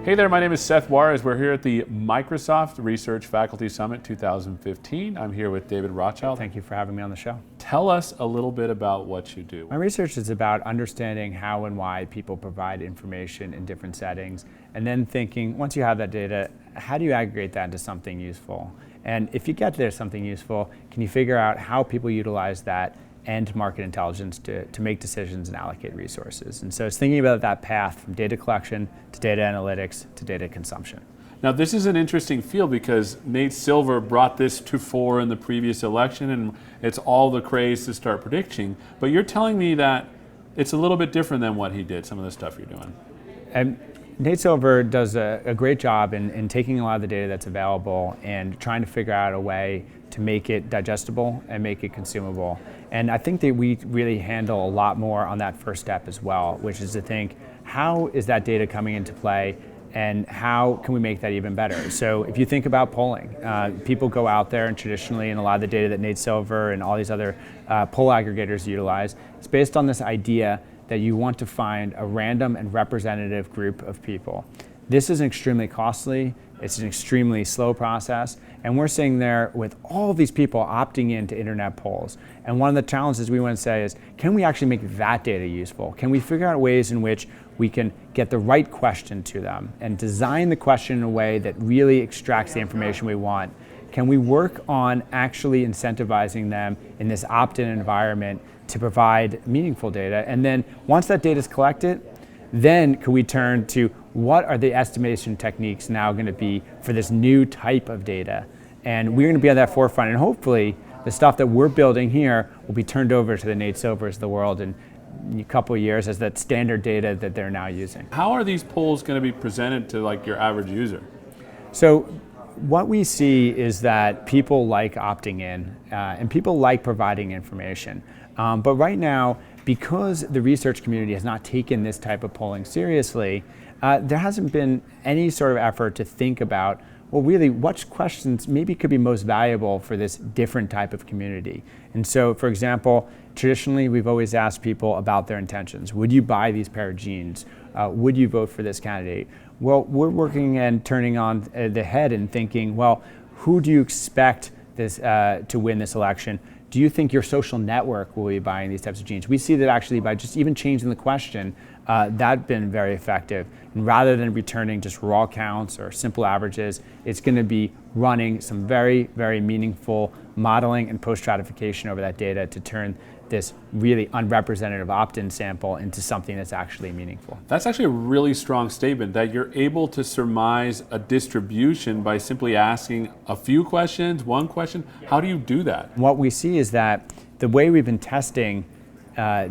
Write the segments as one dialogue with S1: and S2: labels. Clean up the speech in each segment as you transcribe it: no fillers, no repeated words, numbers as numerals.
S1: Hey there, my name is Seth Juarez. We're here at the Microsoft Research Faculty Summit 2015. I'm here with David Rothschild.
S2: Thank you for having me on the show.
S1: Tell us a little bit about what you do.
S2: My research is about understanding how and why people provide information in different settings, and then thinking, once you have that data, how do you aggregate that into something useful? And if you get there something useful, can you figure out how people utilize that and market intelligence to make decisions and allocate resources? And so it's thinking about that path from data collection to data analytics to data consumption.
S1: Now this is an interesting field because Nate Silver brought this to fore in the previous election, and it's all the craze to start predicting. But you're telling me that it's a little bit different than what he did, some of the stuff you're doing.
S2: And Nate Silver does a great job in taking a lot of the data that's available and trying to figure out a way to make it digestible and make it consumable. And I think that we really handle a lot more on that first step as well, which is to think, how is that data coming into play and how can we make that even better? So if you think about polling, people go out there and traditionally, and a lot of the data that Nate Silver and all these other poll aggregators utilize, it's based on this idea that you want to find a random and representative group of people. This is extremely costly, it's an extremely slow process, and we're sitting there with all these people opting into internet polls. And one of the challenges we want to say is, can we actually make that data useful? Can we figure out ways in which we can get the right question to them and design the question in a way that really extracts the information we want? Can we work on actually incentivizing them in this opt-in environment to provide meaningful data? And then once that data is collected, then can we turn to what are the estimation techniques now going to be for this new type of data? And we're going to be on that forefront, and hopefully the stuff that we're building here will be turned over to the Nate Silvers of the world in a couple of years as that standard data that they're now using.
S1: How are these polls going to be presented to like your average user?
S2: So what we see is that people like opting in and people like providing information. But right now, because the research community has not taken this type of polling seriously, there hasn't been any sort of effort to think about, well, really, what questions maybe could be most valuable for this different type of community. And so, for example, traditionally, we've always asked people about their intentions. Would you buy these pair of jeans? Would you vote for this candidate? Well, we're working and turning on the head and thinking, well, who do you expect this to win this election? Do you think your social network will be buying these types of jeans? We see that actually by just even changing the question, that's been very effective. And rather than returning just raw counts or simple averages, it's going to be running some very, very meaningful modeling and post-stratification over that data to turn this really unrepresentative opt-in sample into something that's actually meaningful.
S1: That's actually a really strong statement, that you're able to surmise a distribution by simply asking a few questions, one question. How do you do that?
S2: What we see is that the way we've been testing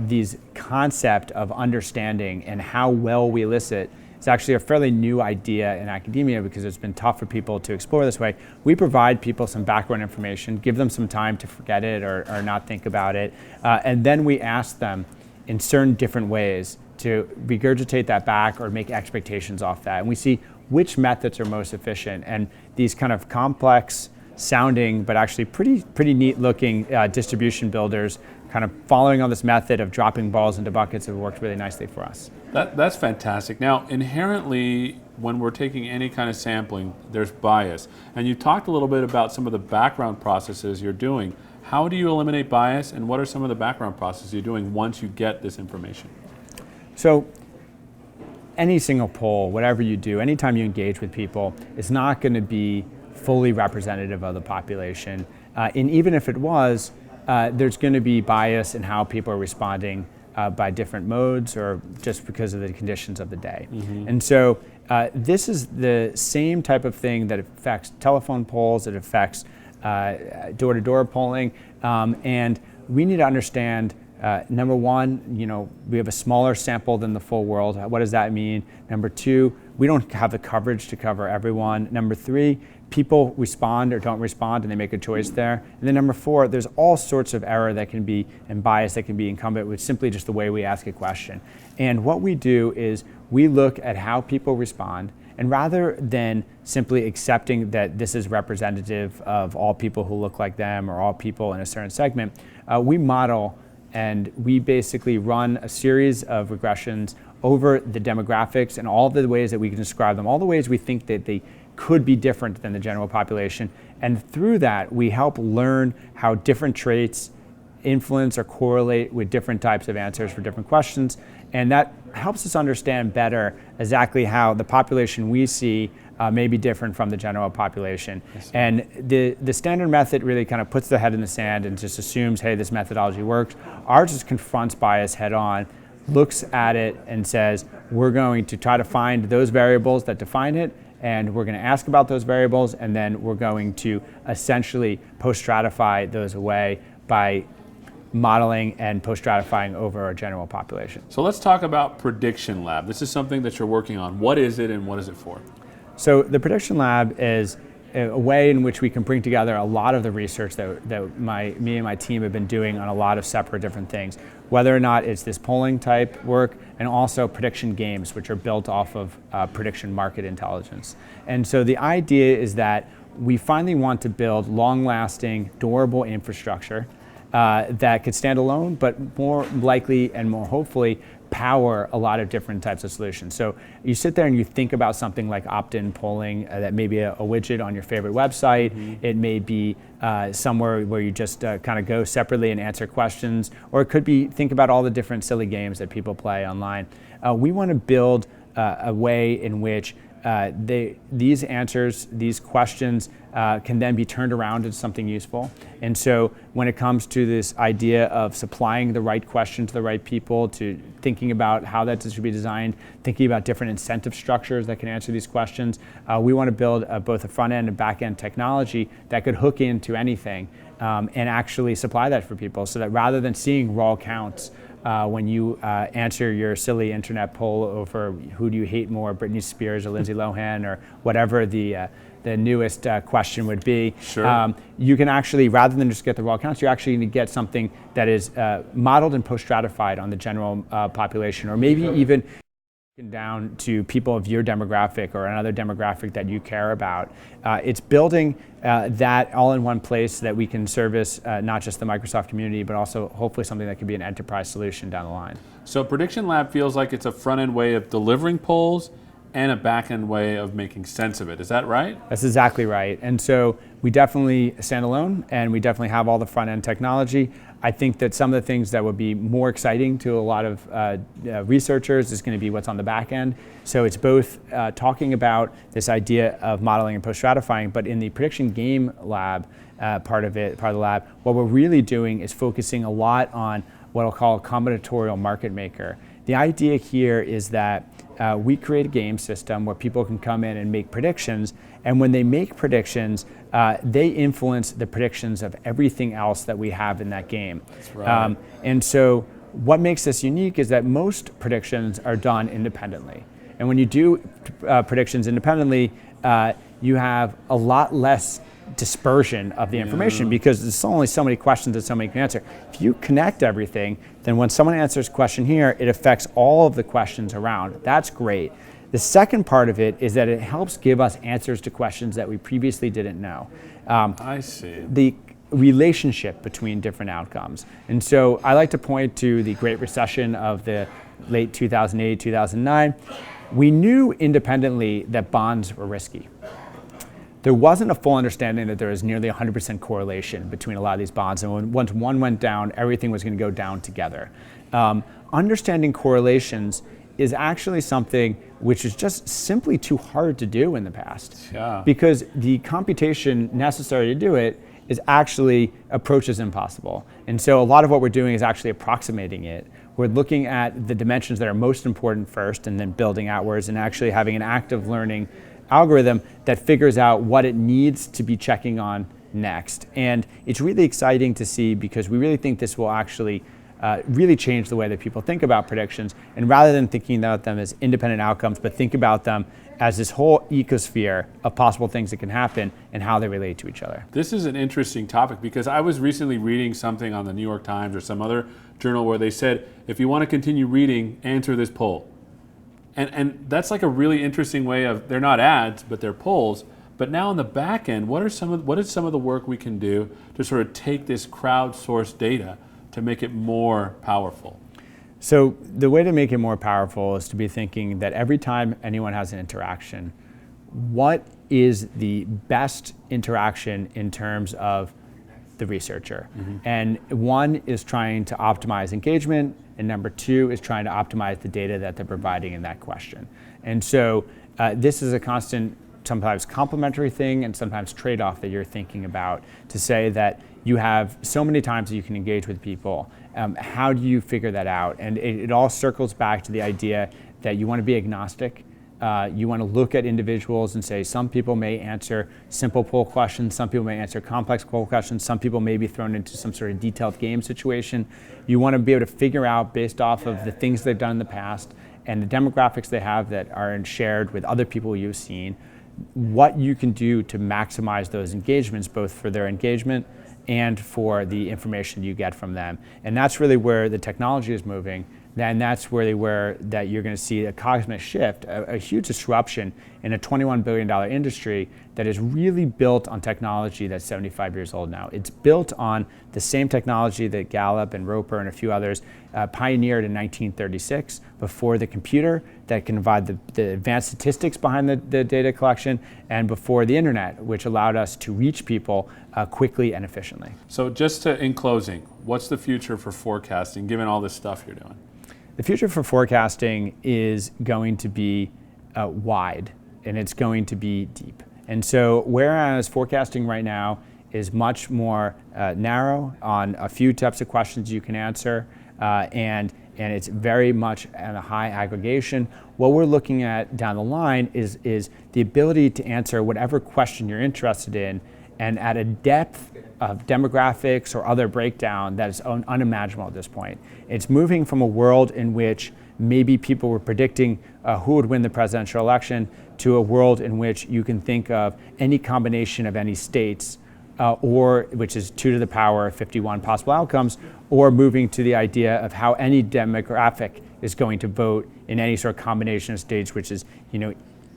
S2: these concept of understanding and how well we elicit is actually a fairly new idea in academia because it's been tough for people to explore this way. We provide people some background information, give them some time to forget it or not think about it, and then we ask them in certain different ways to regurgitate that back or make expectations off that. And we see which methods are most efficient. And these kind of complex sounding but actually pretty neat looking distribution builders kind of following on this method of dropping balls into buckets have worked really nicely for us.
S1: That's fantastic. Now, inherently, when we're taking any kind of sampling, there's bias. And you talked a little bit about some of the background processes you're doing. How do you eliminate bias, and what are some of the background processes you're doing once you get this information?
S2: So any single poll, whatever you do, anytime you engage with people, it's not going to be fully representative of the population. And even if it was, there's going to be bias in how people are responding by different modes or just because of the conditions of the day. Mm-hmm. And so this is the same type of thing that affects telephone polls, it affects door-to-door polling, and we need to understand, number one, we have a smaller sample than the full world. What does that mean? Number two, we don't have the coverage to cover everyone. Number three, people respond or don't respond and they make a choice there. And then number four, there's all sorts of error that can be and bias that can be incumbent with simply just the way we ask a question. And what we do is we look at how people respond, and rather than simply accepting that this is representative of all people who look like them or all people in a certain segment, we model and we basically run a series of regressions over the demographics and all the ways that we can describe them, all the ways we think that they could be different than the general population. And through that, we help learn how different traits influence or correlate with different types of answers for different questions. And that helps us understand better exactly how the population we see may be different from the general population. And the standard method really kind of puts the head in the sand and just assumes, hey, this methodology works. Ours just confronts bias head on, looks at it and says, we're going to try to find those variables that define it, and we're going to ask about those variables, and then we're going to essentially post-stratify those away by modeling and post-stratifying over a general population.
S1: So let's talk about Prediction Lab. This is something that you're working on. What is it and what is it for?
S2: So the Prediction Lab is a way in which we can bring together a lot of the research that me and my team have been doing on a lot of separate different things, whether or not it's this polling type work and also prediction games, which are built off of prediction market intelligence. And so the idea is that we finally want to build long-lasting, durable infrastructure that could stand alone, but more likely and more hopefully power a lot of different types of solutions. So you sit there and you think about something like opt-in polling that may be a widget on your favorite website. Mm-hmm. It may be somewhere where you just kind of go separately and answer questions, or it could be think about all the different silly games that people play online. We want to build a way in which these answers, these questions can then be turned around into something useful. And so when it comes to this idea of supplying the right question to the right people, to thinking about how that should be designed, thinking about different incentive structures that can answer these questions, we want to build both a front end and back end technology that could hook into anything and actually supply that for people, so that rather than seeing raw counts when you answer your silly internet poll over who do you hate more, Britney Spears or Lindsay Lohan, or whatever the newest question would be.
S1: Sure.
S2: You can actually, rather than just get the raw counts, you're actually going to get something that is modeled and post-stratified on the general population, or maybe even down to people of your demographic or another demographic that you care about. It's building that all in one place so that we can service not just the Microsoft community, but also hopefully something that could be an enterprise solution down the line.
S1: So Prediction Lab feels like it's a front-end way of delivering polls and a back-end way of making sense of it. Is that right? That's
S2: exactly right. And so we definitely stand alone, and we definitely have all the front-end technology. I think that some of the things that would be more exciting to a lot of researchers is going to be what's on the back end. So it's both talking about this idea of modeling and post-stratifying, but in the prediction game lab part of the lab, what we're really doing is focusing a lot on what I'll call a combinatorial market maker. The idea here is that we create a game system where people can come in and make predictions, and when they make predictions, they influence the predictions of everything else that we have in that game.
S1: That's right.
S2: And so what makes this unique is that most predictions are done independently. And when you do predictions independently, you have a lot less dispersion of the information, because there's only so many questions that somebody can answer. If you connect everything, then when someone answers a question here, it affects all of the questions around. That's great. The second part of it is that it helps give us answers to questions that we previously didn't know.
S1: I see.
S2: The relationship between different outcomes. And so I like to point to the Great Recession of the late 2008, 2009. We knew independently that bonds were risky. There wasn't a full understanding that there was nearly 100% correlation between a lot of these bonds, and once one went down, everything was going to go down together. Understanding correlations is actually something which is just simply too hard to do in the past.
S1: Yeah.
S2: Because the computation necessary to do it is actually approaches impossible. And so a lot of what we're doing is actually approximating it. We're looking at the dimensions that are most important first, and then building outwards, and actually having an active learning algorithm that figures out what it needs to be checking on next. And it's really exciting to see, because we really think this will actually really change the way that people think about predictions. And rather than thinking about them as independent outcomes, but think about them as this whole ecosphere of possible things that can happen and how they relate to each other.
S1: This is an interesting topic, because I was recently reading something on the New York Times or some other journal where they said, if you want to continue reading, answer this poll. And that's like a really interesting way of, they're not ads, but they're polls. But now on the back end, what is some of the work we can do to sort of take this crowdsourced data to make it more powerful?
S2: So the way to make it more powerful is to be thinking that every time anyone has an interaction, what is the best interaction in terms of the researcher? And one is trying to optimize engagement, and number two is trying to optimize the data that they're providing in that question. And so this is a constant, sometimes complementary thing and sometimes trade-off that you're thinking about, to say that you have so many times that you can engage with people. How do you figure that out? And it all circles back to the idea that you want to be agnostic. You want to look at individuals and say some people may answer simple poll questions, some people may answer complex poll questions, some people may be thrown into some sort of detailed game situation. You want to be able to figure out, based off of the things they've done in the past and the demographics they have that are shared with other people you've seen, what you can do to maximize those engagements, both for their engagement and for the information you get from them. And that's really where the technology is moving. And that's really where that you're going to see a cosmic shift, a huge disruption in a $21 billion industry that is really built on technology that's 75 years old now. It's built on the same technology that Gallup and Roper and a few others pioneered in 1936, before the computer that can provide the advanced statistics behind the data collection, and before the internet, which allowed us to reach people quickly and efficiently.
S1: So just in closing, what's the future for forecasting, given all this stuff you're doing?
S2: The future for forecasting is going to be wide, and it's going to be deep. And so whereas forecasting right now is much more narrow on a few types of questions you can answer, and it's very much at a high aggregation, what we're looking at down the line is the ability to answer whatever question you're interested in, and at a depth of demographics or other breakdown that is unimaginable at this point. It's moving from a world in which maybe people were predicting who would win the presidential election, to a world in which you can think of any combination of any states, or which is 2 to the power of 51 possible outcomes, or moving to the idea of how any demographic is going to vote in any sort of combination of states, which is,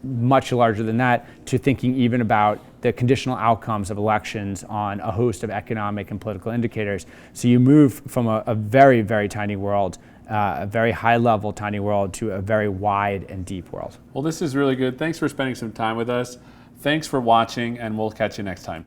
S2: much larger than that, to thinking even about the conditional outcomes of elections on a host of economic and political indicators. So you move from a very, very tiny world, a very high level tiny world, to a very wide and deep world.
S1: Well, this is really good. Thanks for spending some time with us. Thanks for watching, and we'll catch you next time.